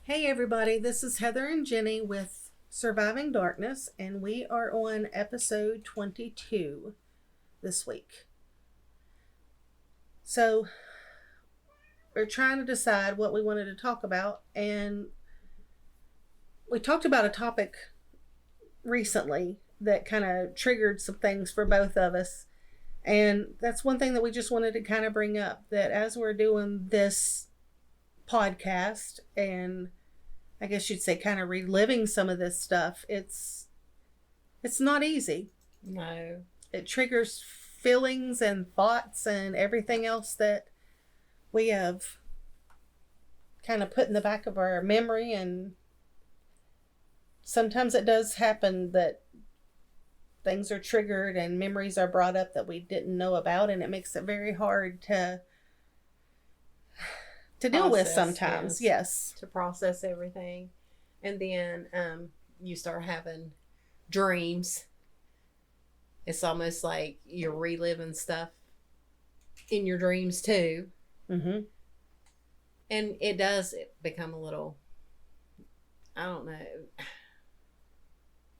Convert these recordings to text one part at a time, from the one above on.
Hey everybody, this is Heather and Jenny with Surviving Darkness, and we are on episode 22 this week. So, we're trying to decide what we wanted to talk about, and we talked about a topic recently that kind of triggered some things for both of us, and that's one thing that we just wanted to kind of bring up, that as we're doing this podcast and I guess you'd say kind of reliving some of this stuff, it's not easy. No. It triggers feelings and thoughts and everything else that we have kind of put in the back of our memory, and sometimes it does happen that things are triggered and memories are brought up that we didn't know about, and it makes it very hard to deal with sometimes. Yes. To process everything. And then you start having dreams. It's almost like you're reliving stuff in your dreams too. Mm-hmm. And it does become a little, I don't know, I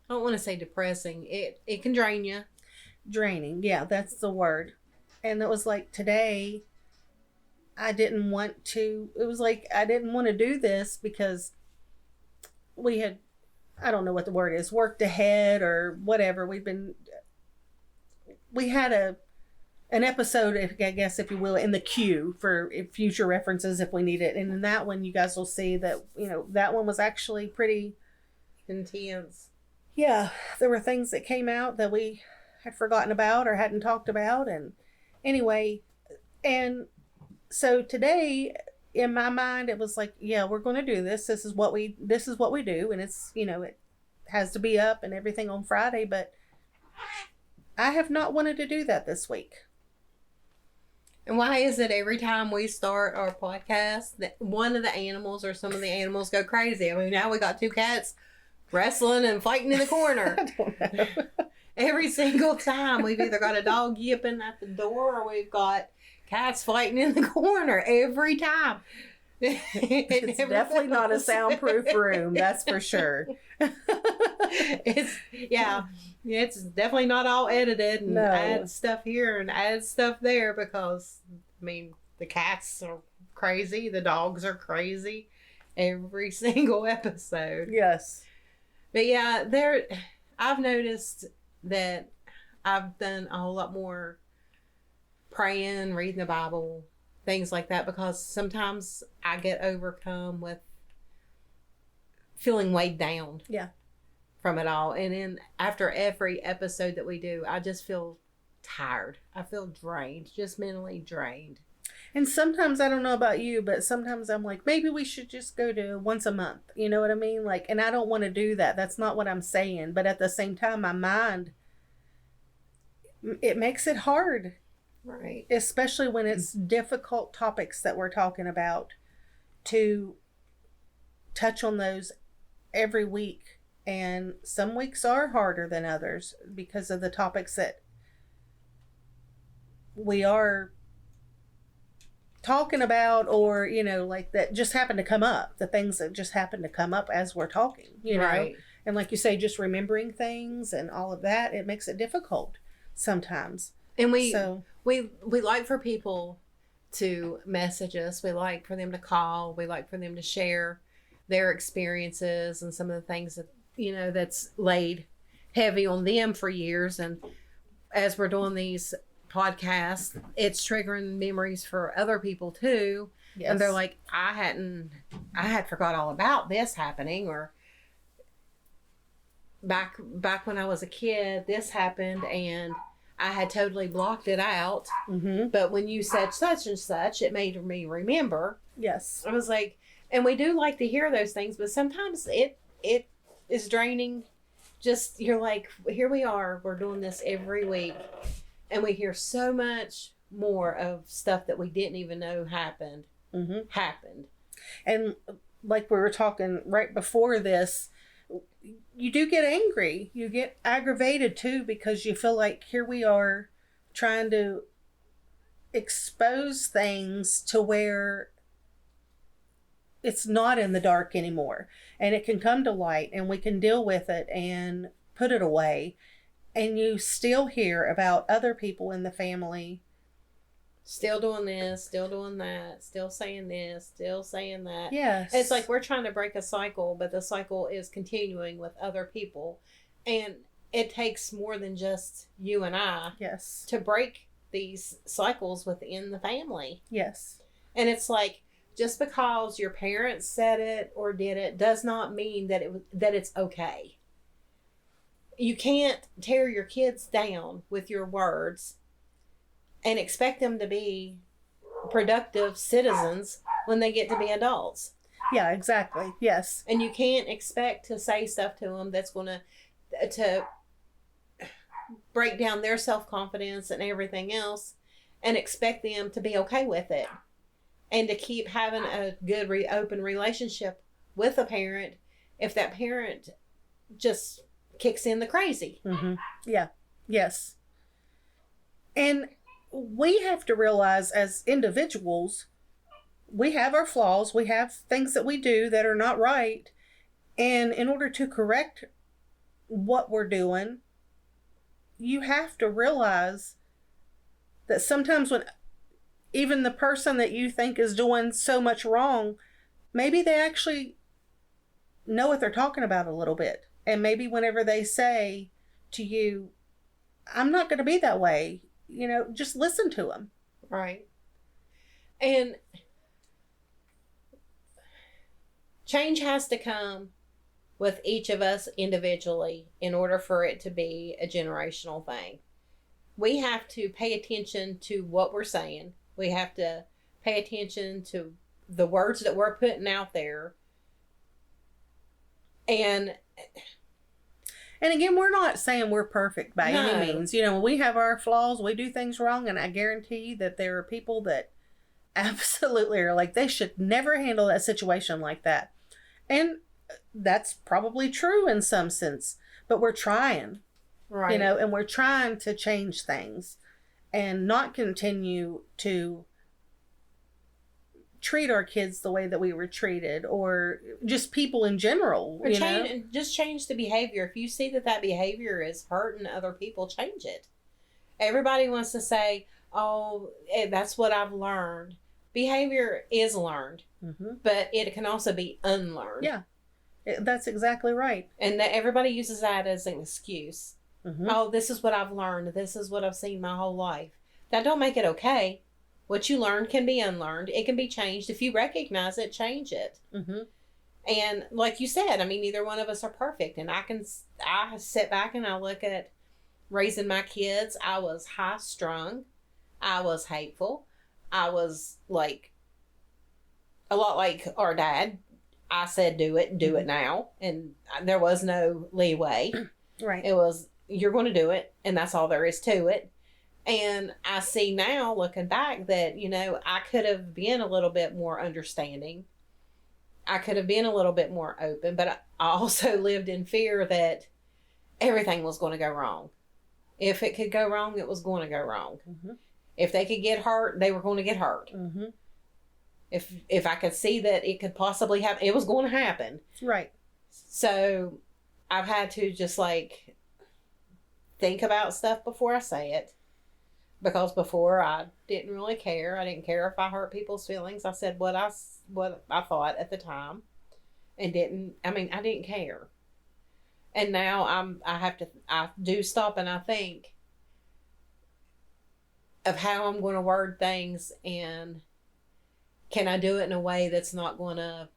don't want to say depressing. It can drain you. Draining. Yeah, that's the word. And it was like today, I didn't want to do this because we had, I don't know what the word is, worked ahead or whatever. We had an episode, I guess, if you will, in the queue for future references if we need it. And in that one, you guys will see that, that one was actually pretty intense. Yeah, there were things that came out that we had forgotten about or hadn't talked about. And anyway, and so today, in my mind, it was like, yeah, we're going to do this. This is what we do. And it's, it has to be up and everything on Friday. But I have not wanted to do that this week. And why is it every time we start our podcast that one of the animals or some of the animals go crazy? I mean, now we got two cats wrestling and fighting in the corner. I don't know. Every single time we've either got a dog yipping at the door or we've got cats fighting in the corner every time. It's definitely not a soundproof room, that's for sure. It's definitely not all edited and add stuff here and add stuff there because, I mean, the cats are crazy, the dogs are crazy every single episode. Yes. But yeah, I've noticed that I've done a whole lot more praying, reading the Bible, things like that, because sometimes I get overcome with feeling weighed down. Yeah. From it all. And then after every episode that we do, I just feel tired. I feel drained, just mentally drained. And sometimes, I don't know about you, but sometimes I'm like, maybe we should just go to once a month. You know what I mean? Like, and I don't want to do that. That's not what I'm saying. But at the same time, my mind, it makes it hard. Right. Especially when it's difficult topics that we're talking about, to touch on those every week. And some weeks are harder than others because of the topics that we are talking about, or, like that just happen to come up, the things that just happen to come up as we're talking, Right. And like you say, just remembering things and all of that, it makes it difficult sometimes. And we like for people to message us. We like for them to call. We like for them to share their experiences and some of the things that, that's laid heavy on them for years. And as we're doing these podcasts, it's triggering memories for other people too. Yes. And they're like, I had forgot all about this happening, or back when I was a kid, this happened and I had totally blocked it out. Mm-hmm. But when you said such and such, it made me remember. Yes. I was like, and we do like to hear those things, but sometimes it is draining. Just, you're like, here we are, we're doing this every week, and we hear so much more of stuff that we didn't even know happened. And like we were talking right before this, you do get angry. You get aggravated too, because you feel like here we are trying to expose things to where it's not in the dark anymore, and it can come to light, and we can deal with it and put it away. And you still hear about other people in the family still doing this, still doing that, still saying this, still saying that. Yes. It's like we're trying to break a cycle, but the cycle is continuing with other people. And it takes more than just you and I Yes. to break these cycles within the family. Yes. And it's like, just because your parents said it or did it does not mean that it's okay. You can't tear your kids down with your words and expect them to be productive citizens when they get to be adults. Yeah, exactly. Yes. And you can't expect to say stuff to them that's going to break down their self-confidence and everything else and expect them to be okay with it and to keep having a good open relationship with a parent if that parent just kicks in the crazy. Mm-hmm. Yeah. Yes. And we have to realize as individuals, we have our flaws. We have things that we do that are not right. And in order to correct what we're doing, you have to realize that sometimes when even the person that you think is doing so much wrong, maybe they actually know what they're talking about a little bit. And maybe whenever they say to you, I'm not going to be that way, just listen to them. Right. And change has to come with each of us individually in order for it to be a generational thing. We have to pay attention to what we're saying. We have to pay attention to the words that we're putting out there. And again, we're not saying we're perfect by any means. We have our flaws, we do things wrong, and I guarantee that there are people that absolutely are like, they should never handle that situation like that. And that's probably true in some sense, but we're trying, right. And we're trying to change things and not continue to treat our kids the way that we were treated, or just people in general. Or just change the behavior. If you see that behavior is hurting other people, change it. Everybody wants to say, oh, that's what I've learned. Behavior is learned, mm-hmm. but it can also be unlearned. Yeah, that's exactly right. And that everybody uses that as an excuse. Mm-hmm. Oh, this is what I've learned. This is what I've seen my whole life. That don't make it okay. What you learned can be unlearned. It can be changed. If you recognize it, change it. Mm-hmm. And like you said, neither one of us are perfect. And I sit back and I look at raising my kids. I was high strung. I was hateful. I was like a lot like our dad. I said, do it now. And there was no leeway. Right. It was, you're going to do it. And that's all there is to it. And I see now, looking back, that, I could have been a little bit more understanding. I could have been a little bit more open. But I also lived in fear that everything was going to go wrong. If it could go wrong, it was going to go wrong. Mm-hmm. If they could get hurt, they were going to get hurt. Mm-hmm. If I could see that it could possibly happen, it was going to happen. Right. So I've had to just think about stuff before I say it. Because before I didn't really care. I didn't care if I hurt people's feelings. I said what I thought at the time, and I didn't care. And now I do stop and I think of how I'm going to word things, and can I do it in a way that's not going to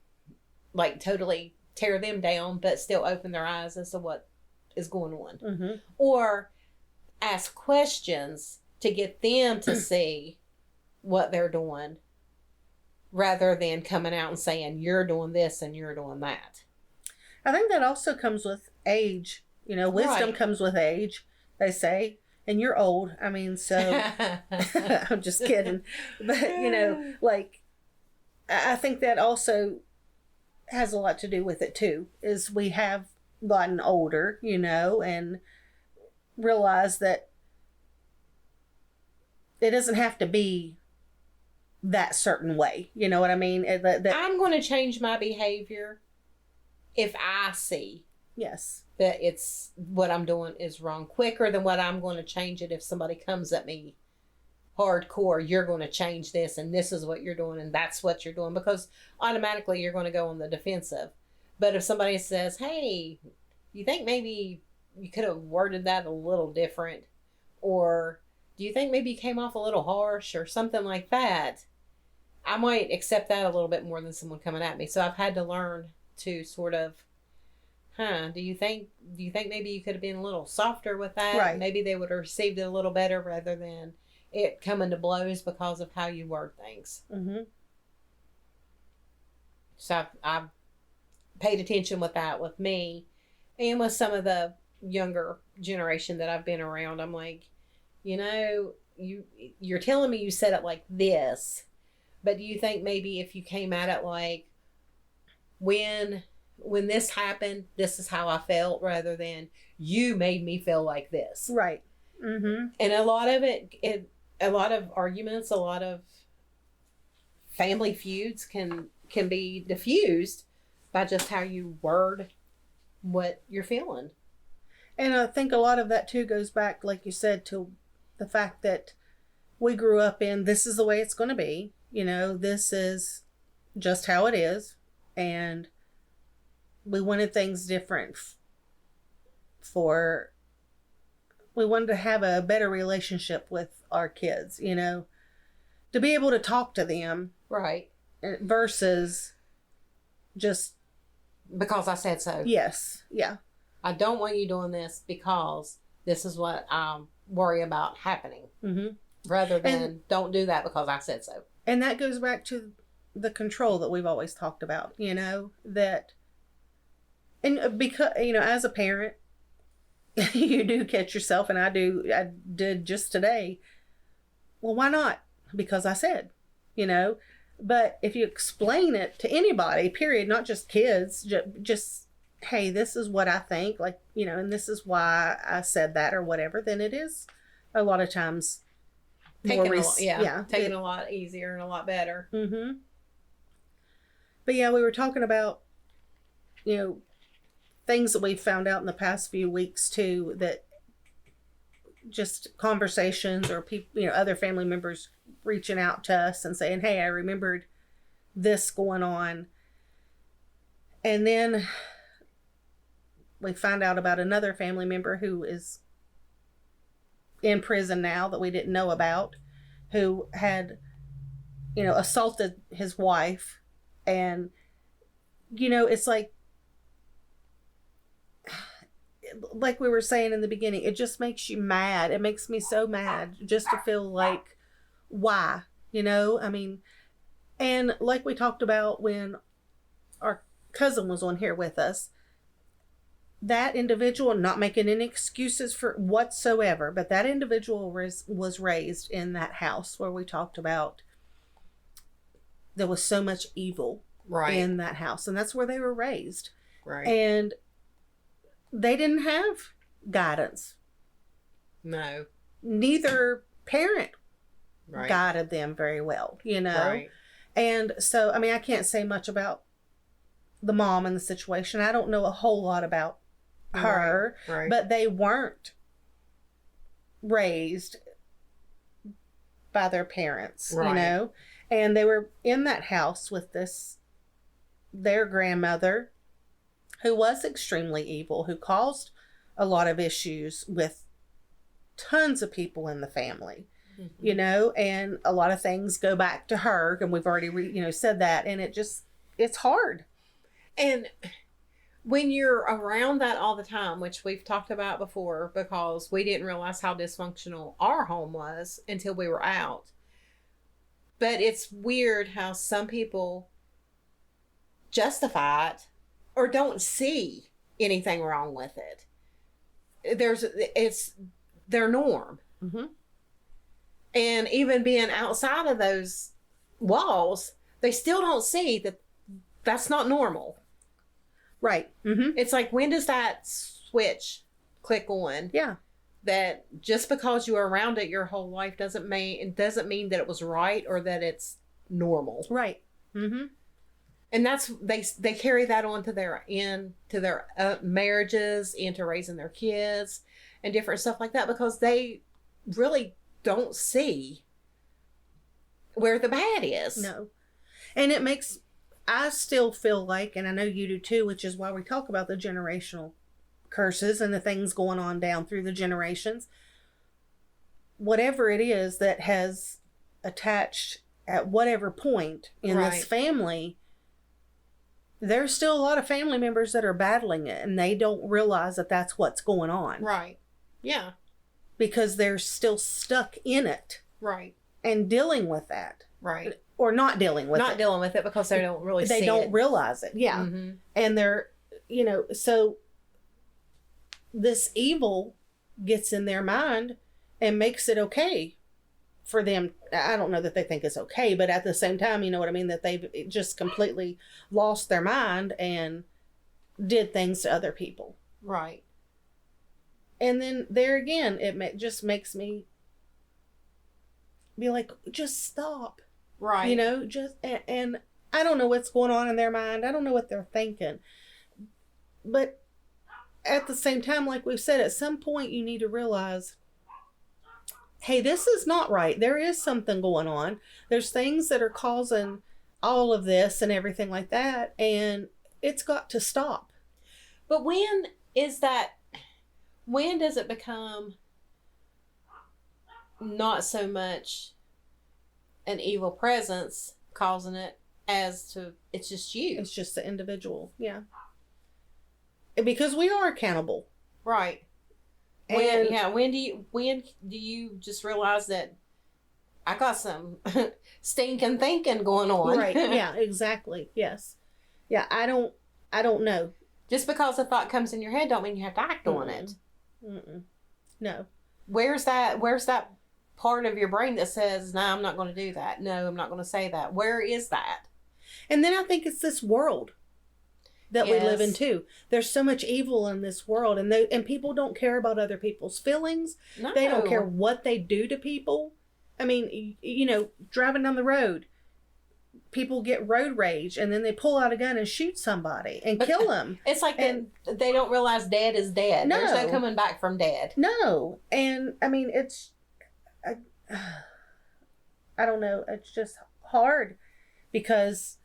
totally tear them down, but still open their eyes as to what is going on, mm-hmm. or ask questions to get them to see what they're doing rather than coming out and saying, you're doing this and you're doing that. I think that also comes with wisdom Right. comes with age, they say, and you're old. So I'm just kidding. But, I think that also has a lot to do with it too, is we have gotten older, and realize that it doesn't have to be that certain way. You know what I mean? I'm going to change my behavior if I see yes. that it's what I'm doing is wrong quicker than what I'm going to change it if somebody comes at me hardcore. You're going to change this, and this is what you're doing, and that's what you're doing, because automatically you're going to go on the defensive. But if somebody says, hey, you think maybe you could have worded that a little different, or do you think maybe you came off a little harsh or something like that, I might accept that a little bit more than someone coming at me. So I've had to learn to sort of, do you think maybe you could have been a little softer with that? Right. Maybe they would have received it a little better rather than it coming to blows because of how you word things. Mm-hmm. So I've paid attention with that with me and with some of the younger generation that I've been around. I'm like, you're telling me you said it like this, but do you think maybe if you came at it like, when this happened, this is how I felt, rather than you made me feel like this. Right. Mm-hmm. And a lot of a lot of arguments, a lot of family feuds can be diffused by just how you word what you're feeling. And I think a lot of that too goes back, like you said, to the fact that we grew up in, this is the way it's going to be. This is just how it is. And we wanted things different we wanted to have a better relationship with our kids, to be able to talk to them. Right. Versus just. Because I said so. Yes. Yeah. I don't want you doing this because this is what I worry about happening. Mm-hmm. Rather than don't do that because I said so. And that goes back to the control that we've always talked about, that, and because, as a parent, you do catch yourself, and I did just today. Well, why not? Because I said, but if you explain it to anybody, period, not just kids, just, hey, this is what I think, like, and this is why I said that or whatever, then it is a lot of times taking a lot easier and a lot better. Mm-hmm. But yeah, we were talking about, things that we've found out in the past few weeks too, that just conversations or people, other family members reaching out to us and saying, hey, I remembered this going on. And then we find out about another family member who is in prison now that we didn't know about, who had, assaulted his wife. And, it's like we were saying in the beginning, it just makes you mad. It makes me so mad just to feel like, why? And like we talked about when our cousin was on here with us, that individual, not making any excuses for whatsoever, but that individual was raised in that house where we talked about there was so much evil in that house. And that's where they were raised. Right. And they didn't have guidance. No. Neither parent guided them very well, Right. And so, I can't say much about the mom and the situation. I don't know a whole lot about her, right. But they weren't raised by their parents, and they were in that house with their grandmother, who was extremely evil, who caused a lot of issues with tons of people in the family, and a lot of things go back to her, and we've already said that, and it's hard. And when you're around that all the time, which we've talked about before, because we didn't realize how dysfunctional our home was until we were out. But it's weird how some people justify it or don't see anything wrong with it. It's their norm. Mm-hmm. And even being outside of those walls, they still don't see that that's not normal. Right. Mm-hmm. It's like, when does that switch click on? Yeah. That just because you were around it your whole life doesn't mean that it was right or that it's normal. Right. Mm-hmm. And that's they carry that on to their marriages, into raising their kids, and different stuff like that, because they really don't see where the bad is. No. And I still feel like, and I know you do too, which is why we talk about the generational curses and the things going on down through the generations. Whatever it is that has attached at whatever point in this family, there's still a lot of family members that are battling it, and they don't realize that that's what's going on. Right. Yeah. Because they're still stuck in it. Right. And dealing with that. Right. Or not dealing with it. Not dealing with it because they don't really see it. They don't realize it. Yeah. Mm-hmm. And they're, so this evil gets in their mind and makes it okay for them. I don't know that they think it's okay, but at the same time, you know what I mean? That they've just completely lost their mind and did things to other people. Right. And then there again, just makes me be like, just stop. Right. And I don't know what's going on in their mind. I don't know what they're thinking. But at the same time, like we've said, at some point you need to realize, hey, this is not right. There is something going on. There's things that are causing all of this and everything like that. And it's got to stop. But when does it become not so much an evil presence causing it as to it's just you? It's just the individual. Yeah. Because we are accountable. Right. When do you just realize that I got some stinking thinking going on? Right. Yeah, exactly. Yes. Yeah, I don't know. Just because a thought comes in your head don't mean you have to act on it. Mm-mm. No. Where's that part of your brain that says, no, I'm not going to do that. No, I'm not going to say that. Where is that? And then I think it's this world that we live in too. There's so much evil in this world, and people don't care about other people's feelings. No. They don't care what they do to people. I mean, driving down the road, people get road rage, and then they pull out a gun and shoot somebody and kill them. It's like they don't realize dead is dead. No. There's no coming back from dead. No. And I mean, I don't know. It's just hard because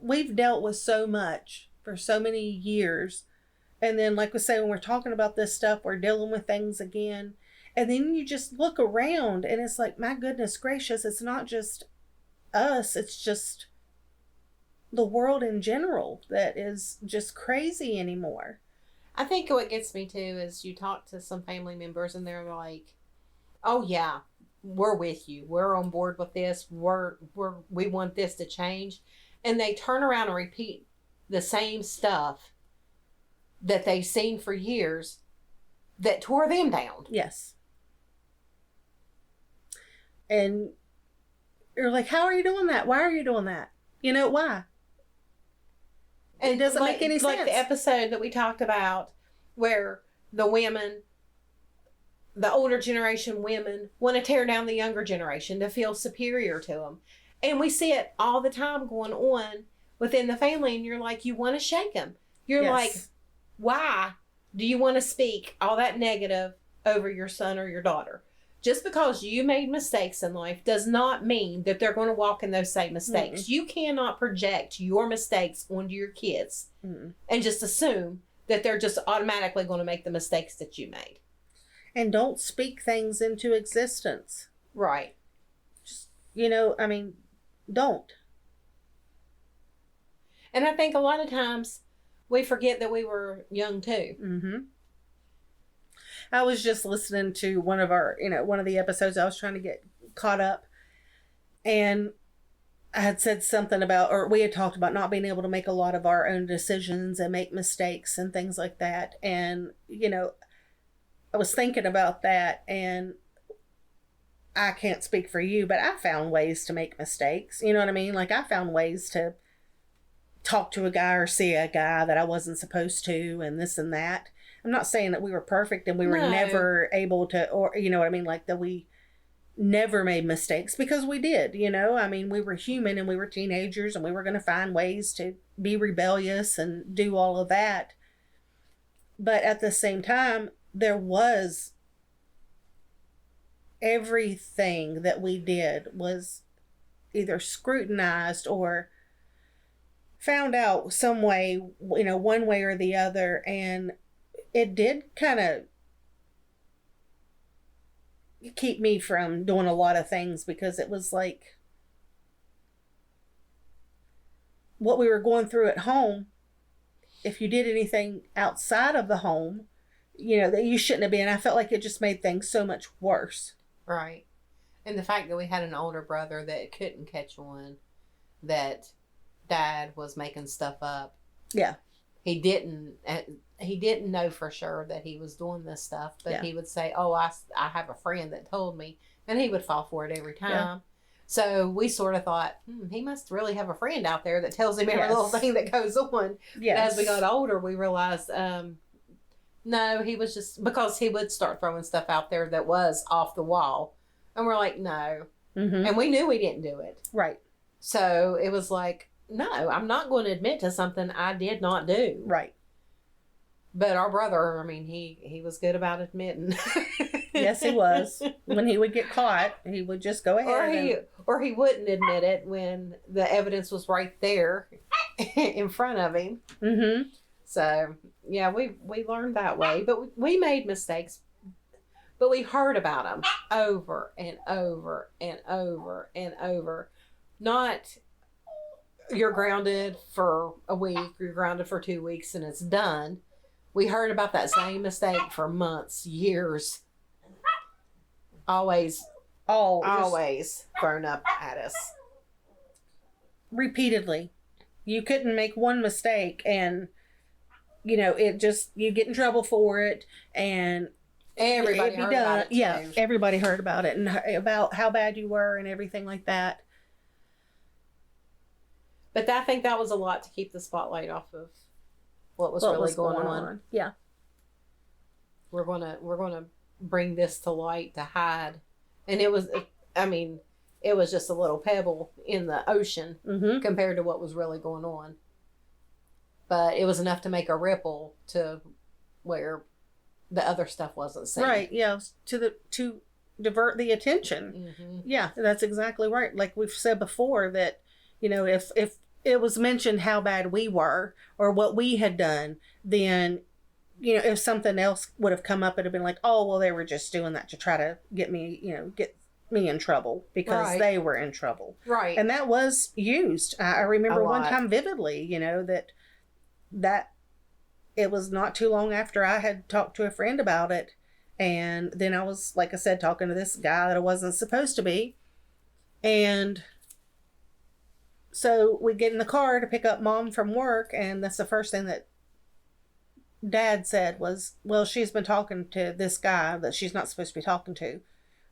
we've dealt with so much for so many years. And then, like we say, when we're talking about this stuff, we're dealing with things again. And then you just look around and it's like, my goodness gracious, it's not just us. It's just the world in general that is just crazy anymore. I think what gets me too is you talk to some family members and they're like, oh yeah, we're with you. We're on board with this. We want this to change. And they turn around and repeat the same stuff that they've seen for years that tore them down. Yes. And you're like, how are you doing that? Why are you doing that? Why? And it doesn't make any sense. Like the episode that we talked about where the older generation women want to tear down the younger generation to feel superior to them. And we see it all the time going on within the family. And you're like, you want to shake them. You're like, why do you want to speak all that negative over your son or your daughter? Just because you made mistakes in life does not mean that they're going to walk in those same mistakes. Mm-mm. You cannot project your mistakes onto your kids and just assume that they're just automatically going to make the mistakes that you made. And don't speak things into existence. Right. Just, don't. And I think a lot of times we forget that we were young too. Mm-hmm. I was just listening to one of the episodes. I was trying to get caught up, and I had said something about, or we had talked about not being able to make a lot of our own decisions and make mistakes and things like that. And, I was thinking about that, and I can't speak for you, but I found ways to make mistakes. You know what I mean? Like, I found ways to talk to a guy or see a guy that I wasn't supposed to, and this and that. I'm not saying that we were perfect and we were never able to, or, you know what I mean? Like that we never made mistakes, because we did, you know. I mean, we were human and we were teenagers and we were going to find ways to be rebellious and do all of that. But at the same time, there was everything that we did was either scrutinized or found out some way, you know, one way or the other. And it did kind of keep me from doing a lot of things, because it was like what we were going through at home. If you did anything outside of the home, you know, that you shouldn't have been, I felt like it just made things so much worse. Right. And the fact that we had an older brother that couldn't catch on, that Dad was making stuff up. Yeah. He didn't know for sure that he was doing this stuff, but he would say, "Oh, I have a friend that told me," and he would fall for it every time. Yeah. So we sort of thought, he must really have a friend out there that tells him every little thing that goes on. Yes. But as we got older, we realized, no, he was just, because he would start throwing stuff out there that was off the wall, and we're like, no, and we knew we didn't do it. Right. So it was like, no, I'm not going to admit to something I did not do. Right. But our brother, I mean, he was good about admitting. Yes, he was. When he would get caught, he would just go ahead. Or he wouldn't admit it when the evidence was right there in front of him. Mm-hmm. So, yeah, we learned that way. But we made mistakes. But we heard about them over and over and over and over. Not, you're grounded for a week, you're grounded for 2 weeks, and it's done. We heard about that same mistake for months, years. Always thrown up at us. Repeatedly. You couldn't make one mistake and, you know, it just, you get in trouble for it, and everybody heard about it too. Yeah, everybody heard about it and about how bad you were and everything like that. But I think that was a lot to keep the spotlight off of what was really going on. Yeah. We're gonna bring this to light to hide. And it was just a little pebble in the ocean compared to what was really going on. But it was enough to make a ripple to where the other stuff wasn't seen. Right, yeah. To divert the attention. Mm-hmm. Yeah, that's exactly right. Like we've said before, that, you know, if it was mentioned how bad we were or what we had done, then, you know, if something else would have come up, it'd have been like, oh, well, they were just doing that to try to get me in trouble because they were in trouble. Right. And that was used. I remember one time vividly, you know, that it was not too long after I had talked to a friend about it. And then I was, like I said, talking to this guy that I wasn't supposed to be. And so we get in the car to pick up Mom from work, and that's the first thing that Dad said was, well, she's been talking to this guy that she's not supposed to be talking to.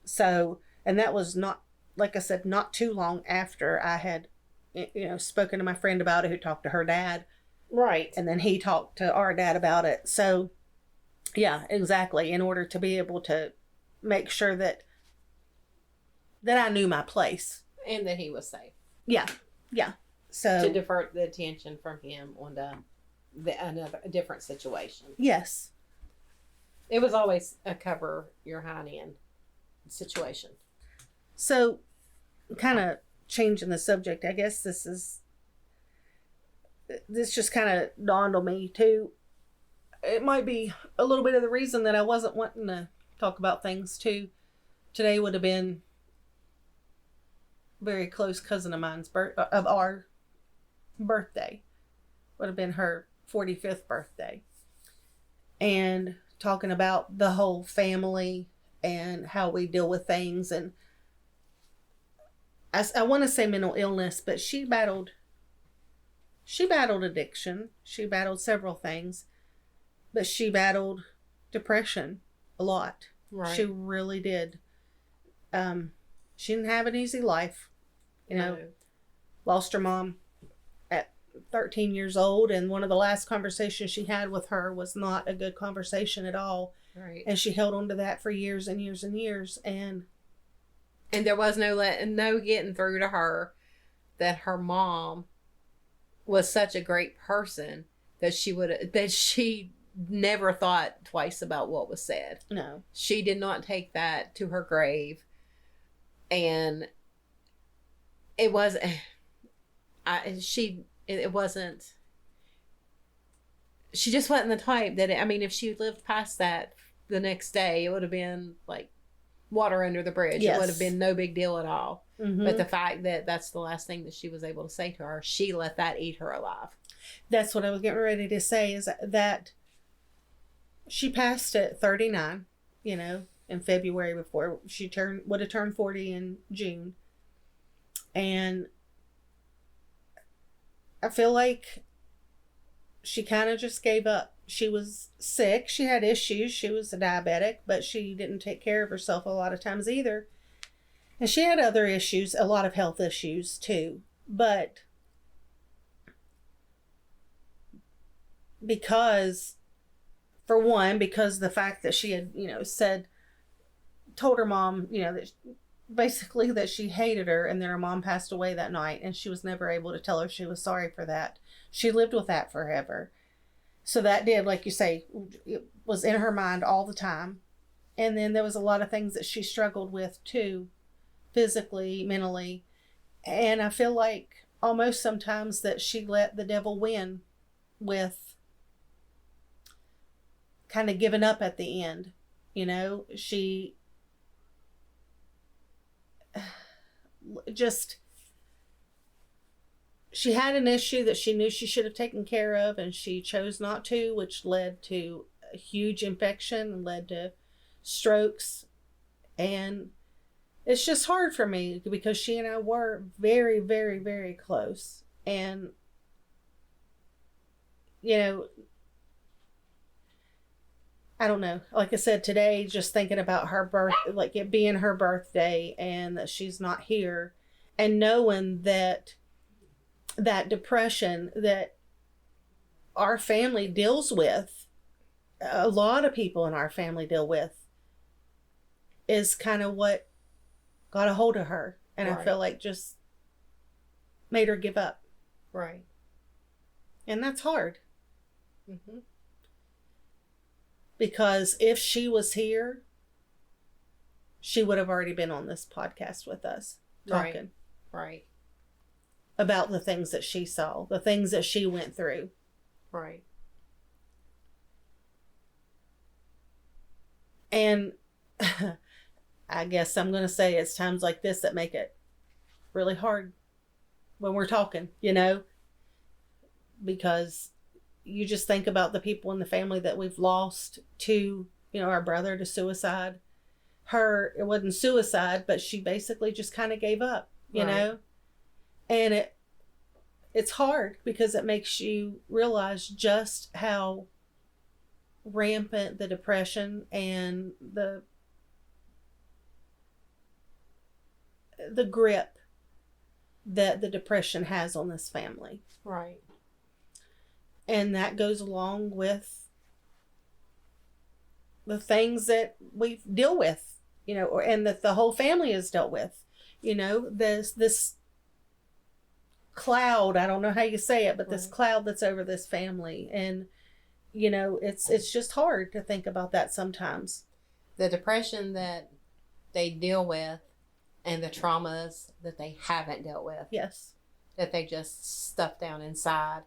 So, and that was not, like I said, not too long after I had, you know, spoken to my friend about it, who talked to her dad. Right. And then he talked to our dad about it. So, yeah, exactly. In order to be able to make sure that I knew my place. And that he was safe. Yeah. Yeah. So to divert the attention from him onto a different situation. Yes. It was always a cover your hind end situation. So, kind of changing the subject, I guess this just kind of dawned on me too. It might be a little bit of the reason that I wasn't wanting to talk about things too. Today would have been very close cousin of mine's our birthday. Would have been her 45th birthday. And talking about the whole family and how we deal with things. And I want to say mental illness, but she battled addiction. She battled several things, but she battled depression a lot. Right. She really did. She didn't have an easy life. You know, lost her mom at 13 years old, and one of the last conversations she had with her was not a good conversation at all. Right. And she held on to that for years and years and years. And And there was no getting through to her that her mom was such a great person that she never thought twice about what was said. No. She did not take that to her grave. And it was it wasn't, she just wasn't the type that, I mean, if she lived past that the next day, it would have been like water under the bridge. Yes. It would have been no big deal at all. Mm-hmm. But the fact that that's the last thing that she was able to say to her, she let that eat her alive. That's what I was getting ready to say, is that she passed at 39, in February, before she would have turned 40 in June. And I feel like she kind of just gave up. She was sick. She had issues. She was a diabetic, but she didn't take care of herself a lot of times either. And she had other issues, a lot of health issues too. But because the fact that she had, told her mom, that basically that she hated her, and then her mom passed away that night, and she was never able to tell her she was sorry for that. She lived with that forever. So that did, like you say, it was in her mind all the time. And then there was a lot of things that she struggled with too, physically, mentally. And I feel like almost sometimes that she let the devil win with kind of giving up at the end. She had an issue that she knew she should have taken care of, and she chose not to, which led to a huge infection and led to strokes. And it's just hard for me because she and I were very, very, very close. And, I don't know. Like I said, today, just thinking about her birth, like it being her birthday and that she's not here, and knowing that depression that our family deals with, a lot of people in our family deal with, is kind of what got a hold of her. And right. I feel like just made her give up. Right. And that's hard. Mm-hmm. Because if she was here, she would have already been on this podcast with us talking. Right. About the things that she saw, the things that she went through. Right. And I guess I'm going to say it's times like this that make it really hard when we're talking, because you just think about the people in the family that we've lost to, our brother to suicide. Her, it wasn't suicide, but she basically just kind of gave up, know? And it's hard because it makes you realize just how rampant the depression and the grip that the depression has on this family. Right. And that goes along with the things that we deal with, and that the whole family has dealt with. This cloud, I don't know how you say it, but this cloud that's over this family. And, it's just hard to think about that sometimes. The depression that they deal with and the traumas that they haven't dealt with. Yes. That they just stuff down inside.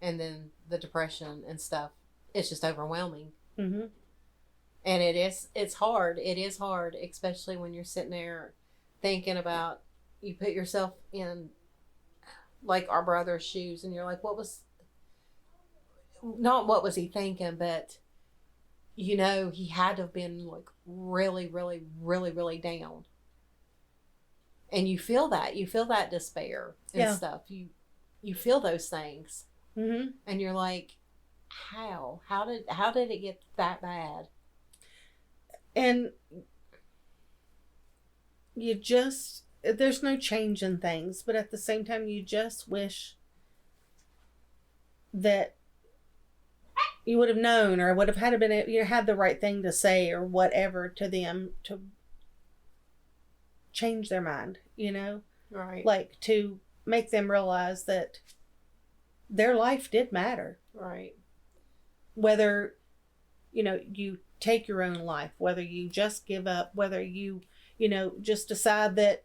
And then the depression and stuff, it's just overwhelming. Mm-hmm. And it's hard. It is hard, especially when you're sitting there thinking about, you put yourself in like our brother's shoes, and you're like, not what was he thinking, but he had to have been like really, really, really, really down. And you feel that despair and stuff. You feel those things. Mm-hmm. And you're like, how did it get that bad? And there's no change in things, but at the same time, you just wish that you would have known, or would have had the right thing to say, or whatever, to them, to change their mind, you know? Right. Like to make them realize that their life did matter. Right. Whether, you take your own life, whether you just give up, whether you just decide that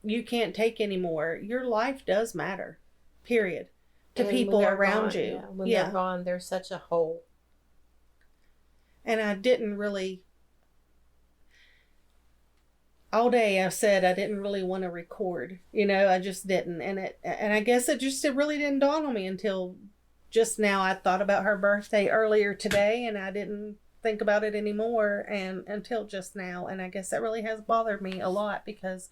you can't take anymore, your life does matter, period, to And people around gone, you. Yeah, when they're gone, there's such a hole. And I didn't really, all day I've said I didn't really want to record, I just didn't. And I guess it really didn't dawn on me until just now. I thought about her birthday earlier today and I didn't think about it anymore and until just now. And I guess that really has bothered me a lot because,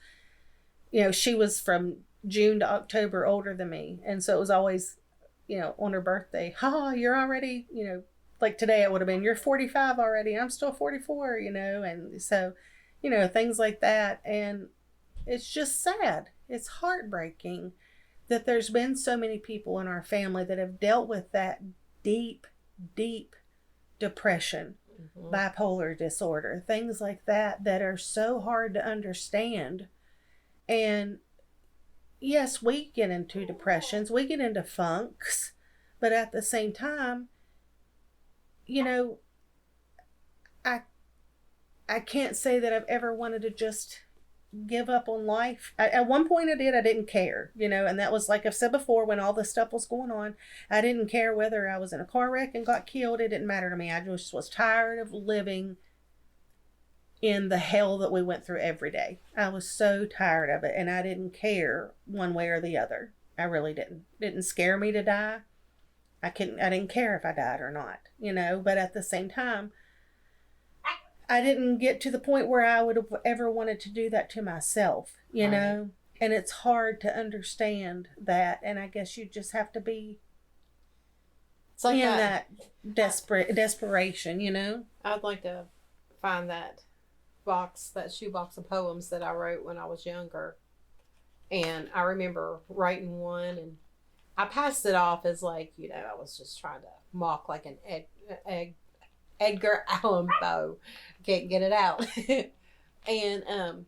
she was from June to October older than me. And so it was always, on her birthday, you're already, like today it would have been, you're 45 already. I'm still 44, and so, things like that. And it's just sad. It's heartbreaking that there's been so many people in our family that have dealt with that deep, deep depression, bipolar disorder, things like that are so hard to understand. And yes, we get into depressions, we get into funks, but at the same time, I can't say that I've ever wanted to just give up on life. At one point I didn't care, and that was like I've said before, when all this stuff was going on, I didn't care whether I was in a car wreck and got killed. It didn't matter to me. I just was tired of living in the hell that we went through every day. I was so tired of it, and I didn't care one way or the other. I really didn't. It didn't scare me to die. I didn't care if I died or not, but at the same time, I didn't get to the point where I would have ever wanted to do that to myself, know? And it's hard to understand that. And I guess you just have to be in that desperation, I'd like to find that shoebox of poems that I wrote when I was younger. And I remember writing one, and I passed it off as like, I was just trying to mock like an Edgar Allan Poe. Can't get it out. And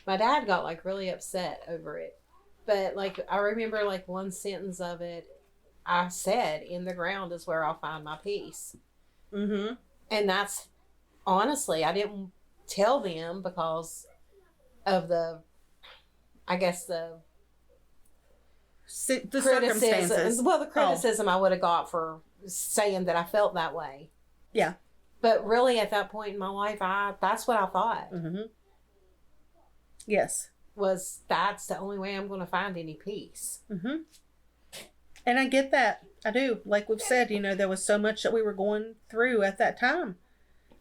my dad got like really upset over it. But like I remember like one sentence of it, I said, "In the ground is where I'll find my peace." Mm-hmm. And that's honestly, I didn't tell them because of the circumstances. Well, the criticism I would have got for saying that I felt that way. Yeah. But really, at that point in my life, that's what I thought. Mm-hmm. Yes. That's the only way I'm going to find any peace. Mm-hmm. And I get that. I do. Like we've said, there was so much that we were going through at that time.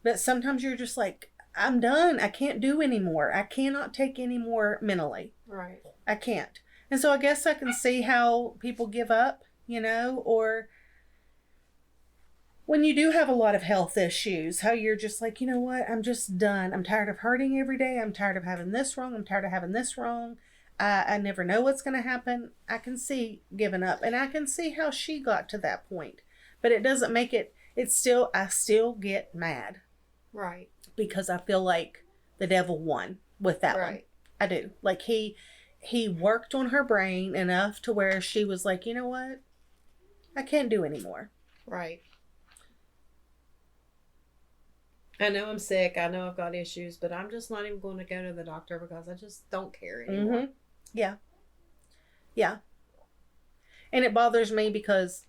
But sometimes you're just like, I'm done. I can't do anymore. I cannot take any more mentally. Right. I can't. And so I guess I can see how people give up, or when you do have a lot of health issues, how you're just like, you know what, I'm just done. I'm tired of hurting every day. I'm tired of having this wrong. I'm tired of having this wrong. I never know what's going to happen. I can see giving up, and I can see how she got to that point, but it doesn't make it, I still get mad. Right. Because I feel like the devil won with that one. I do. Like he worked on her brain enough to where she was like, you know what? I can't do anymore. Right. I know I'm sick. I know I've got issues, but I'm just not even going to go to the doctor because I just don't care anymore. Mm-hmm. Yeah. Yeah. And it bothers me because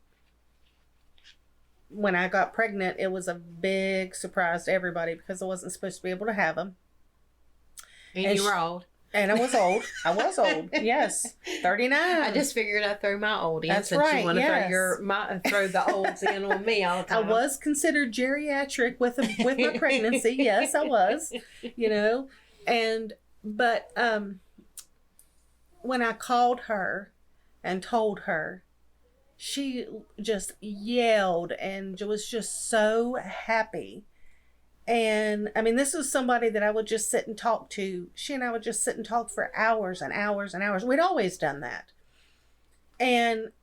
when I got pregnant, it was a big surprise to everybody because I wasn't supposed to be able to have them. And you were old. And I was old. Yes. 39. I just figured I'd throw my old in. That's since right. You want to throw the olds in on me all the time. I was considered geriatric with my pregnancy. Yes, I was. But when I called her and told her, she just yelled and was just so happy. And I mean, this is somebody that I would just sit and talk to. She and I would just sit and talk for hours and hours and hours. We'd always done that. And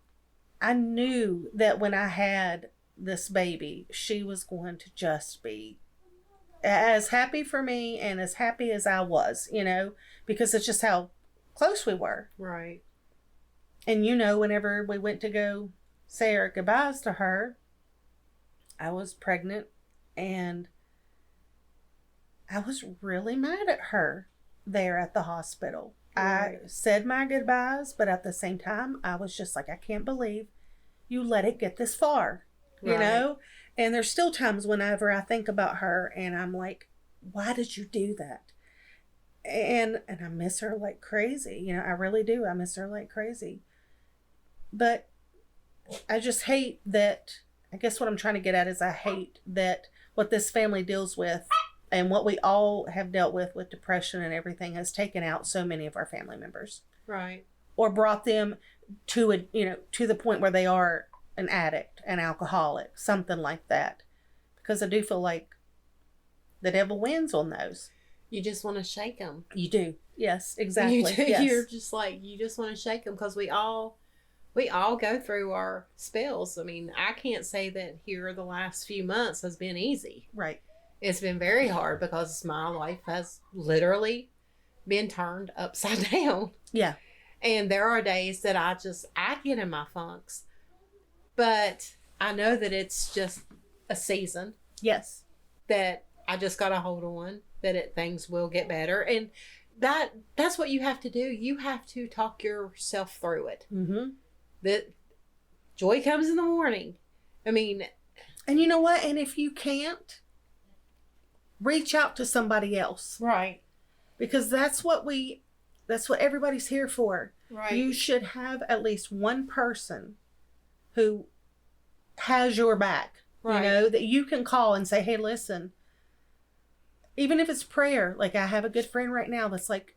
I knew that when I had this baby, she was going to just be as happy for me and as happy as I was, because it's just how close we were. Right. And whenever we went to go say our goodbyes to her, I was pregnant and I was really mad at her there at the hospital. Right. I said my goodbyes, but at the same time, I was just like, I can't believe you let it get this far, Right. And there's still times whenever I think about her and I'm like, why did you do that? And I miss her like crazy. I really do. I miss her like crazy. But I just hate that. I guess what I'm trying to get at is I hate that what this family deals with and what we all have dealt with depression and everything has taken out so many of our family members. Right. Or brought them to to the point where they are an addict, an alcoholic, something like that. Because I do feel like the devil wins on those. You just want to shake them. You do. Yes, exactly. You do. Yes. You're just like, you just want to shake them because we all go through our spells. I mean, I can't say that here the last few months has been easy. Right. It's been very hard because my life has literally been turned upside down. Yeah. And there are days that I get in my funks. But I know that it's just a season. Yes. That I just got to hold on, that things will get better. And that's what you have to do. You have to talk yourself through it. Mm-hmm. That joy comes in the morning. I mean. And you know what? And if you can't, reach out to somebody else. Right. Because that's what everybody's here for. Right. You should have at least one person who has your back. Right. That you can call and say, hey, listen, even if it's prayer, like I have a good friend right now that's like,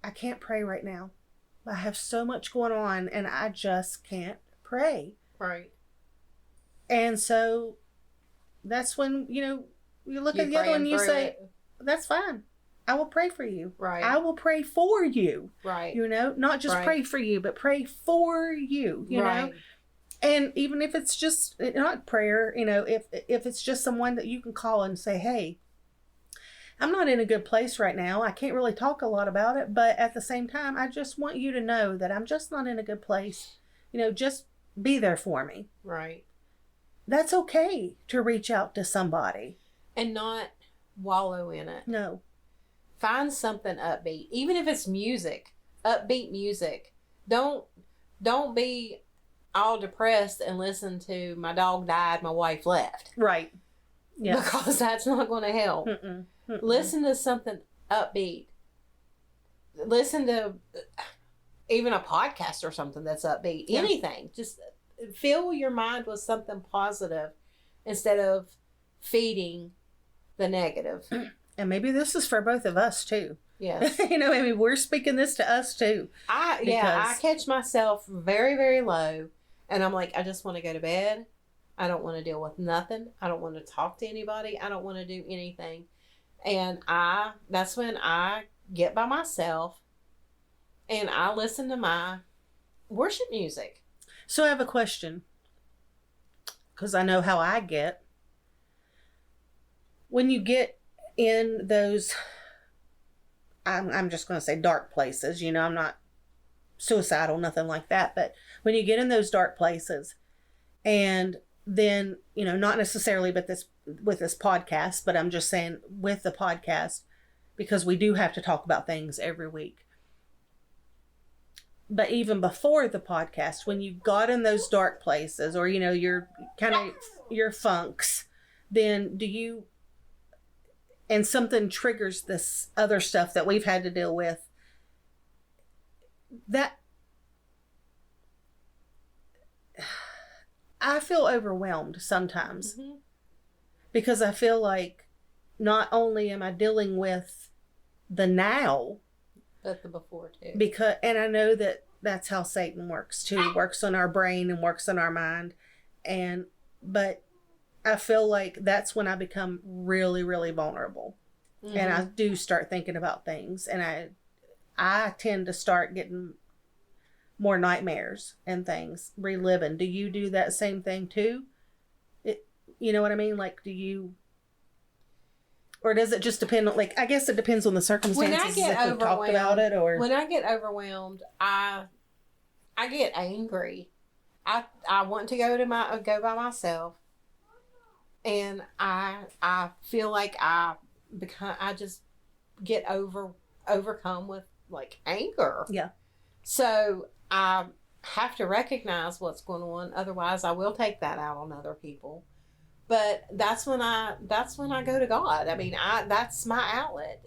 I can't pray right now. I have so much going on and I just can't pray. Right. And so that's when, you look at the other one and you say, that's fine. I will pray for you. Right. I will pray for you. Right. Not just pray for you, but pray for you, you know. And even if it's just not prayer, if it's just someone that you can call and say, hey, I'm not in a good place right now. I can't really talk a lot about it, but at the same time, I just want you to know that I'm just not in a good place. Just be there for me. Right. That's okay to reach out to somebody. And not wallow in it. No. Find something upbeat. Even if it's music, upbeat music. Don't be all depressed and listen to my dog died, my wife left. Right. Yeah. Because that's not going to help. Mm-mm. Mm-mm. Listen to something upbeat. Listen to even a podcast or something that's upbeat. Yeah. Anything. Just fill your mind with something positive instead of feeding the negative. And maybe this is for both of us too. Yes. We're speaking this to us too. I catch myself very, very low and I'm like, I just want to go to bed. I don't want to deal with nothing. I don't want to talk to anybody. I don't want to do anything. And that's when I get by myself and I listen to my worship music. So I have a question, because I know how I get. When you get in those, I'm just going to say dark places, I'm not suicidal, nothing like that, but when you get in those dark places and then, not necessarily with this podcast, but I'm just saying with the podcast, because we do have to talk about things every week. But even before the podcast, when you got in those dark places or, your kind of your funks, then and something triggers this other stuff that we've had to deal with, that I feel overwhelmed sometimes. Mm-hmm. Because I feel like not only am I dealing with the now, but the before too. And I know that that's how Satan works too. He works on our brain and works on our mind. But I feel like that's when I become really, really vulnerable. Mm-hmm. And I do start thinking about things. And I tend to start getting more nightmares and things, reliving. Do you do that same thing too? You know what I mean? Like, do you? Or does it just depend on, like, I guess it depends on the circumstances. When I get if we've talked about it, or when I get overwhelmed, I get angry. I want to go by myself, and I feel like I just get overcome with like anger. Yeah. So I have to recognize what's going on. Otherwise, I will take that out on other people. But that's when I go to God. I mean, that's my outlet.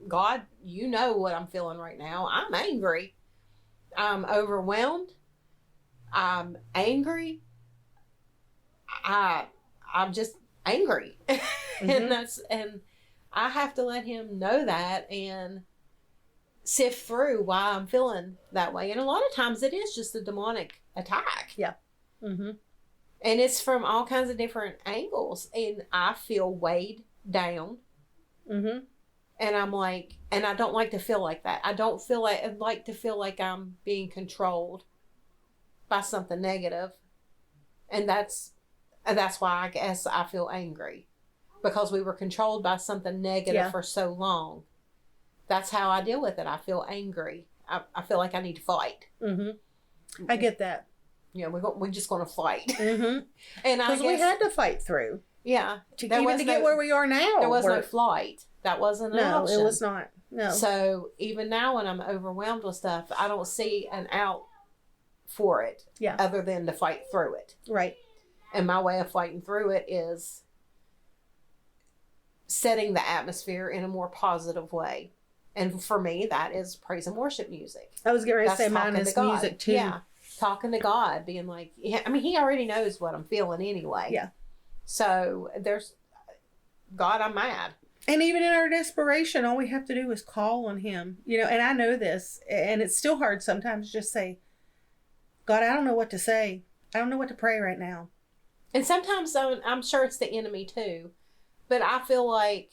God, you know what I'm feeling right now. I'm angry. I'm overwhelmed. I'm angry. I'm just angry. and I have to let him know that and sift through why I'm feeling that way. And a lot of times it is just a demonic attack. Yeah. Mm-hmm. And it's from all kinds of different angles. And I feel weighed down. Mm-hmm. And I'm like, and I don't like to feel like that. I don't feel like, I'd like to feel like I'm being controlled by something negative. And that's why I guess I feel angry. Because we were controlled by something negative for so long. That's how I deal with it. I feel angry. I feel like I need to fight. Mm-hmm. I get that. You know, we're just going to fight. Mm-hmm. And because we had to fight through. Yeah. To get where we are now. There was no flight. That wasn't an option. No, it was not. No. So even now when I'm overwhelmed with stuff, I don't see an out for it. Yeah. Other than to fight through it. Right. And my way of fighting through it is setting the atmosphere in a more positive way. And for me, that is praise and worship music. I was getting ready to say mine is music too. Yeah. Talking to God, being like, I mean, he already knows what I'm feeling anyway. Yeah. So God, I'm mad. And even in our desperation, all we have to do is call on him. You know, and I know this, and it's still hard sometimes to just say, God, I don't know what to say. I don't know what to pray right now. And sometimes I'm sure it's the enemy too. But I feel like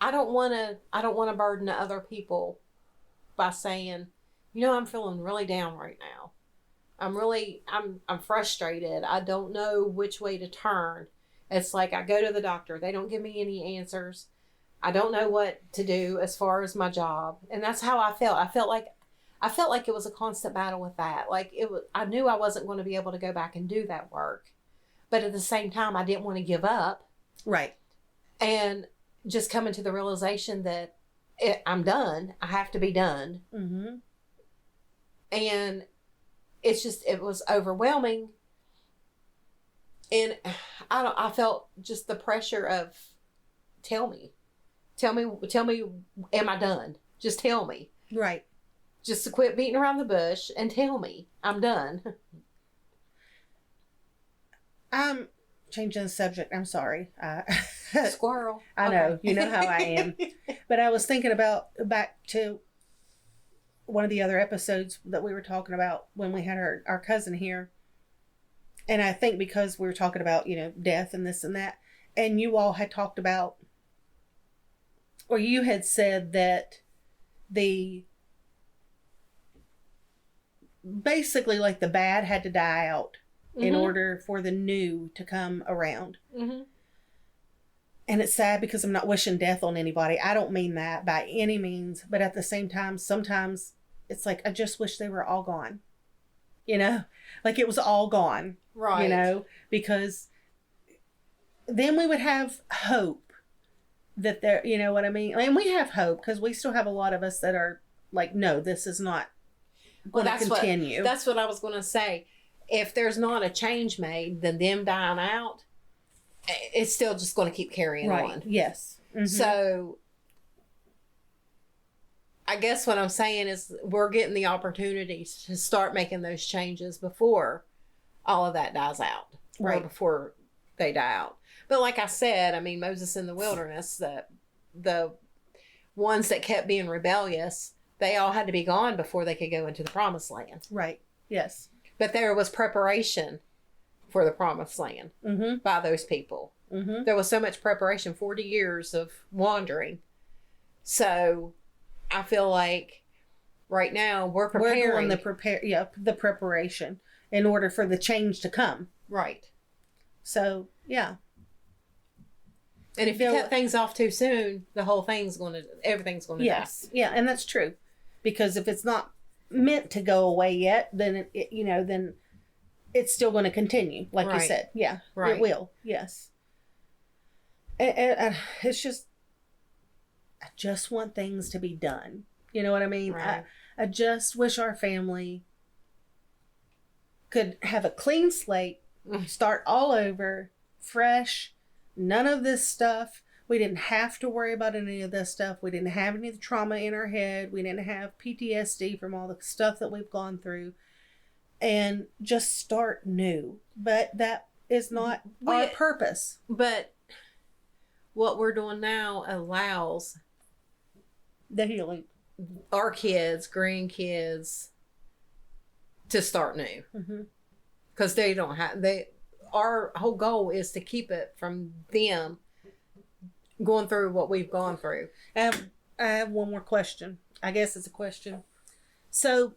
I don't want to burden other people by saying, you know, I'm feeling really down right now. I'm frustrated. I don't know which way to turn. It's like I go to the doctor. They don't give me any answers. I don't know what to do as far as my job. And that's how I felt. I felt like it was a constant battle with that. Like I knew I wasn't going to be able to go back and do that work. But at the same time, I didn't want to give up. Right. And just coming to the realization that I'm done. I have to be done. Mm-hmm. And it was overwhelming. And I felt just the pressure of, tell me, am I done? Just tell me. Right. Just to quit beating around the bush and tell me I'm done. Changing the subject. I'm sorry. Squirrel. I know. You know how I am. But I was thinking about back to one of the other episodes that we were talking about when we had our cousin here. And I think because we were talking about, you know, death and this and that, and you all had talked about, or you had said that basically like the bad had to die out in order for the new to come around. Mm-hmm. And it's sad because I'm not wishing death on anybody. I don't mean that by any means. But at the same time, sometimes it's like, I just wish they were all gone. You know? Like it was all gone. Right. You know? Because then we would have hope that there, you know what I mean? And we have hope because we still have a lot of us that are like, no, this is not going to continue. That's what I was going to say. If there's not a change made, then them dying out, it's still just going to keep carrying on. Yes. Mm-hmm. So I guess what I'm saying is we're getting the opportunity to start making those changes before all of that dies out. Right. Or before they die out. But like I said, I mean, Moses in the wilderness, the ones that kept being rebellious, they all had to be gone before they could go into the promised land. Right. Yes. But there was preparation for the promised land by those people. Mm-hmm. There was so much preparation, 40 years of wandering. So I feel like right now we're preparing. We're doing the preparation in order for the change to come. Right. So, yeah. And if you cut things off too soon, everything's going to die. Yeah, and that's true. Because if it's not meant to go away yet, then then it's still going to continue, like you said. Yeah, it will. Yes. And it's just, I just want things to be done. You know what I mean? Right. I just wish our family could have a clean slate, start all over, fresh, none of this stuff. We didn't have to worry about any of this stuff. We didn't have any of the trauma in our head. We didn't have PTSD from all the stuff that we've gone through. And just start new. But that is not our purpose. But what we're doing now allows the healing. Our kids, grandkids, to start new. Because they don't have... Our whole goal is to keep it from them going through what we've gone through. I have one more question. I guess it's a question. So,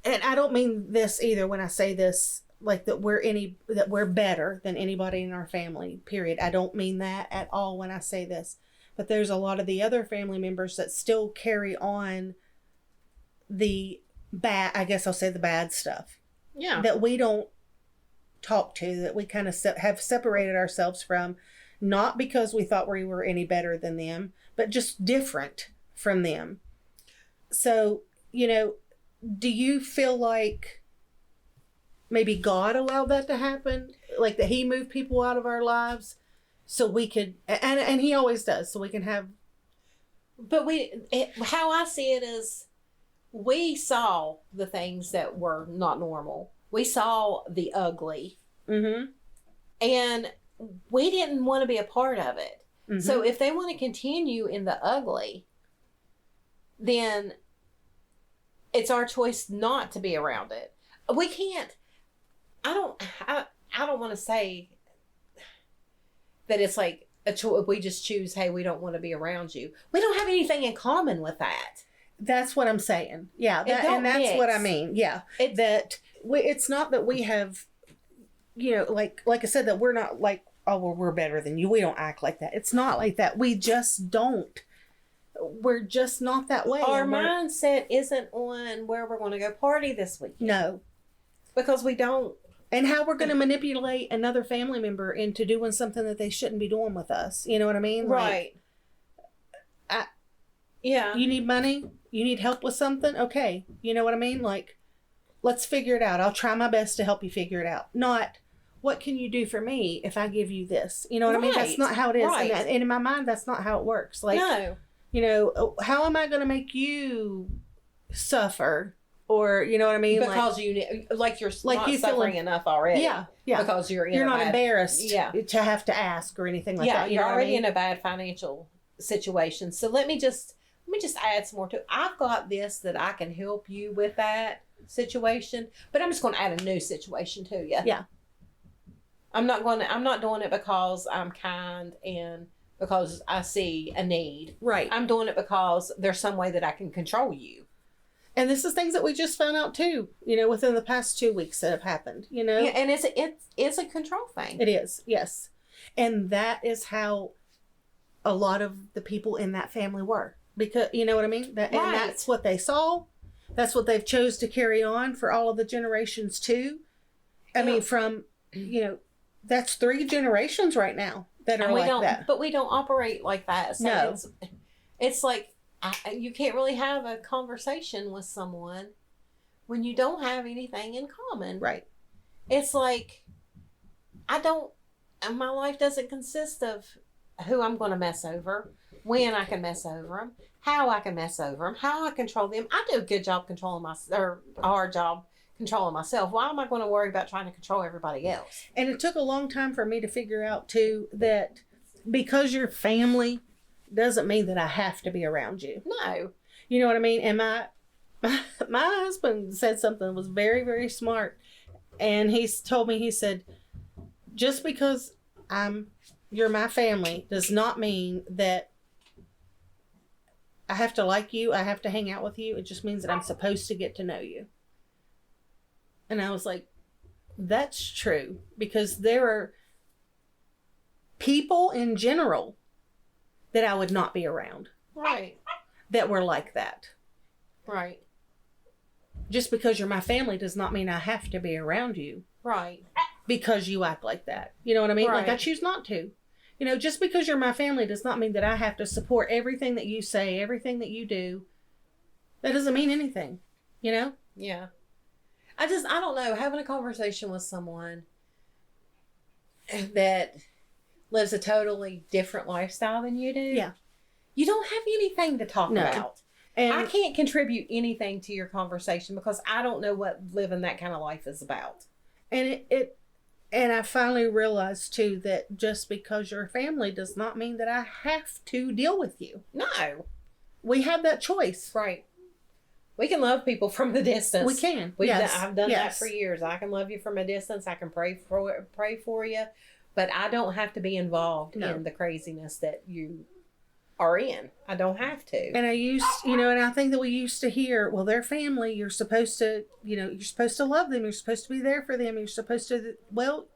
and I don't mean this either when I say this, like that we're better than anybody in our family, period. I don't mean that at all when I say this. But there's a lot of the other family members that still carry on the bad, I guess I'll say the bad stuff. Yeah. That we don't talk to, that we kind of have separated ourselves from, not because we thought we were any better than them, but just different from them. So, do you feel like maybe God allowed that to happen? Like that he moved people out of our lives so we could, and he always does, so we can have. But how I see it is, we saw the things that were not normal. We saw the ugly. And we didn't want to be a part of it. So if they want to continue in the ugly, then it's our choice not to be around it. We can't. I don't want to say that it's like a choice. We just choose, hey, we don't want to be around you. We don't have anything in common with that. That's what I'm saying. Yeah, and that's what I mean. Yeah, it's not that we have, like I said, that we're not like, oh, well, we're better than you. We don't act like that. It's not like that. We just don't. We're just not that way. Our mindset isn't on where we're going to go party this weekend. No. Because we don't. And how we're going to manipulate another family member into doing something that they shouldn't be doing with us. You know what I mean? Right. Yeah. You need money? You need help with something? Okay. You know what I mean? Like, let's figure it out. I'll try my best to help you figure it out. Not, what can you do for me if I give you this? You know what I mean? That's not how it is. Right. And in my mind, that's not how it works. Like, no. How am I going to make you suffer? Or, you know what I mean? Because you're suffering enough already. Yeah. Because you're not embarrassed to have to ask or anything like that. You're already in a bad financial situation. So let me just add some more to it. I've got this that I can help you with that situation, but I'm just going to add a new situation to you. Yeah. I'm not doing it because I'm kind and because I see a need. Right. I'm doing it because there's some way that I can control you. And this is things that we just found out too, within the past 2 weeks that have happened, Yeah, and it's a control thing. It is, yes. And that is how a lot of the people in that family were. Because, you know what I mean? And that's what they saw. That's what they've chose to carry on for all of the generations too. I mean, from, that's 3 generations right now that are like that. But we don't operate like that. So no. It's like, you can't really have a conversation with someone when you don't have anything in common. Right. It's like, my life doesn't consist of who I'm going to mess over, when I can mess over them, how I can mess over them, how I control them. I do a good job controlling a hard job controlling myself. Why am I going to worry about trying to control everybody else? And it took a long time for me to figure out too that because you're family doesn't mean that I have to be around you. No. You know what I mean? And my husband said something that was very, very smart. And he told me, he said, just because you're my family does not mean that I have to like you. I have to hang out with you. It just means that I'm supposed to get to know you. And I was like, that's true. Because there people in general that I would not be around. Right. That were like that. Right. Just because you're my family does not mean I have to be around you. Right. Because you act like that. You know what I mean? Right. Like, I choose not to. You know, just because you're my family does not mean that I have to support everything that you say, everything that you do. That doesn't mean anything. You know? Yeah. I don't know, having a conversation with someone that lives a totally different lifestyle than you do. Yeah. You don't have anything to talk about. And I can't contribute anything to your conversation because I don't know what living that kind of life is about. And and I finally realized too that just because you're family does not mean that I have to deal with you. No. We have that choice. Right. We can love people from a distance. We can. I've done that for years. I can love you from a distance. I can pray for you, but I don't have to be involved in the craziness that you are in. I don't have to. And and I think that we used to hear, well, they're family. You're supposed to, you're supposed to love them. You're supposed to be there for them. You're supposed to, well,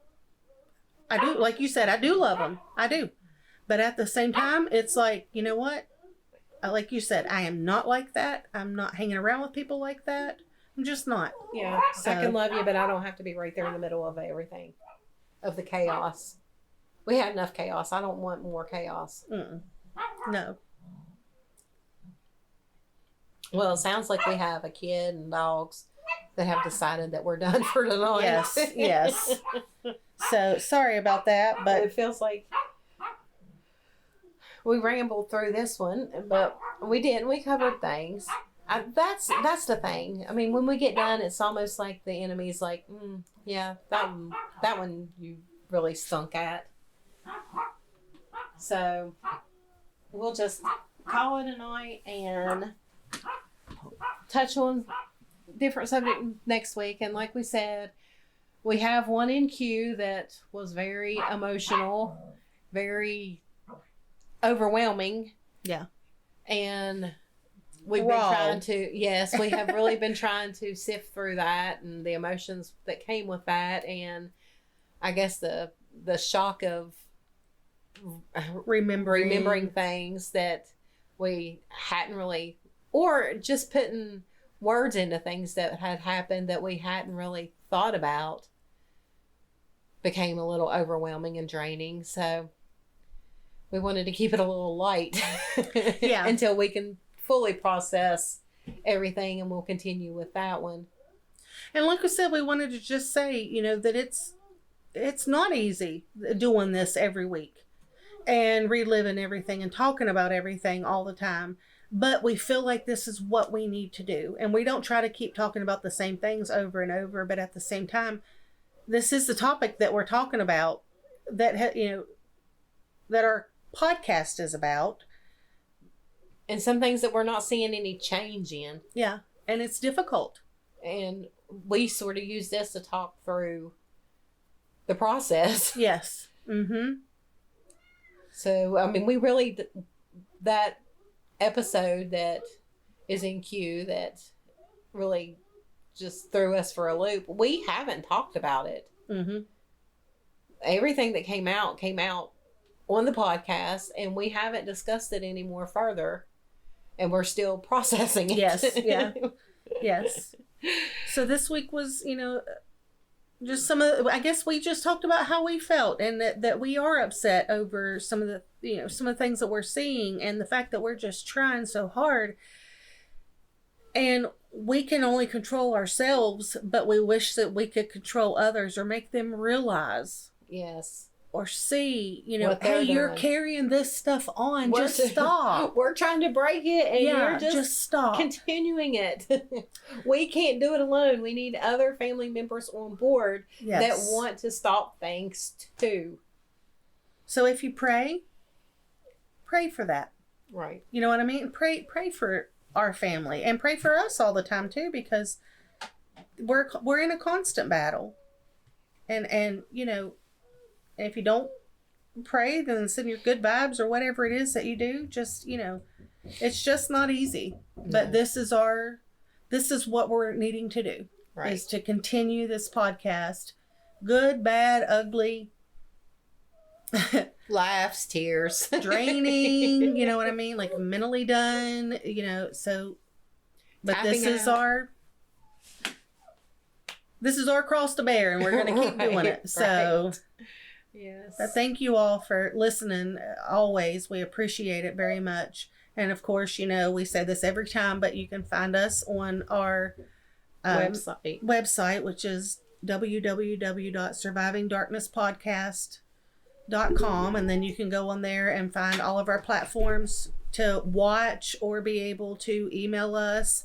I do. Like you said, I do love them. I do. But at the same time, it's like, you know what? Like you said, I am not like that. I'm not hanging around with people like that. I'm just not. Yeah. So, I can love you, but I don't have to be right there in the middle of everything, of the chaos. We had enough chaos. I don't want more chaos. No. Well, it sounds like we have a kid and dogs that have decided that we're done for tonight. Yes. So, sorry about that, but it feels like we rambled through this one, but we didn't. We covered things. That's the thing. I mean, when we get done, it's almost like the enemy's like, yeah, that one you really stunk at. So we'll just call it a night and touch on different subject next week. And like we said, we have one in queue that was very emotional, very overwhelming. Yeah. And we've been trying to, yes, we have really been trying to sift through that and the emotions that came with that. And I guess the shock of remembering things that we hadn't really, or just putting words into things that had happened that we hadn't really thought about, became a little overwhelming and draining. So we wanted to keep it a little light until we can fully process everything, and we'll continue with that one. And like I said, we wanted to just say, that it's not easy doing this every week and reliving everything and talking about everything all the time. But we feel like this is what we need to do. And we don't try to keep talking about the same things over and over. But at the same time, this is the topic that we're talking about, that, that our podcast is about. And some things that we're not seeing any change in. Yeah. And it's difficult. And we sort of use this to talk through the process. Yes. Mm-hmm. So, I mean, we really, that episode that is in queue that really just threw us for a loop, we haven't talked about it. Mm-hmm. Everything that came out on the podcast, and we haven't discussed it anymore further, and we're still processing it. Yes. Yeah. Yes. So this week was, just I guess we just talked about how we felt, and that we are upset over some of the things that we're seeing, and the fact that we're just trying so hard, and we can only control ourselves, but we wish that we could control others or make them realize. Yes. Or see, hey, you're carrying this stuff on. Just stop. We're trying to break it, and you're just stop continuing it. We can't do it alone. We need other family members on board that want to stop things too. So if you pray for that. Right. You know what I mean? Pray for our family, and pray for us all the time too, because we're in a constant battle, and if you don't pray, then send your good vibes or whatever it is that you do. Just, it's just not easy. No. But this is what we're needing to do. Right. Is to continue this podcast. Good, bad, ugly. Laughs, tears. draining, you know what I mean? Like mentally done, so but Tapping this out. is our cross to bear, and we're going to keep doing it. So Yes. but thank you all for listening. Always, we appreciate it very much. And of course, we say this every time, but you can find us on our website, which is www.survivingdarknesspodcast.com, and then you can go on there and find all of our platforms to watch or be able to email us.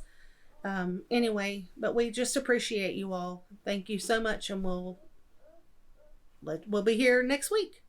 Anyway, but we just appreciate you all. Thank you so much, and we'll be here next week.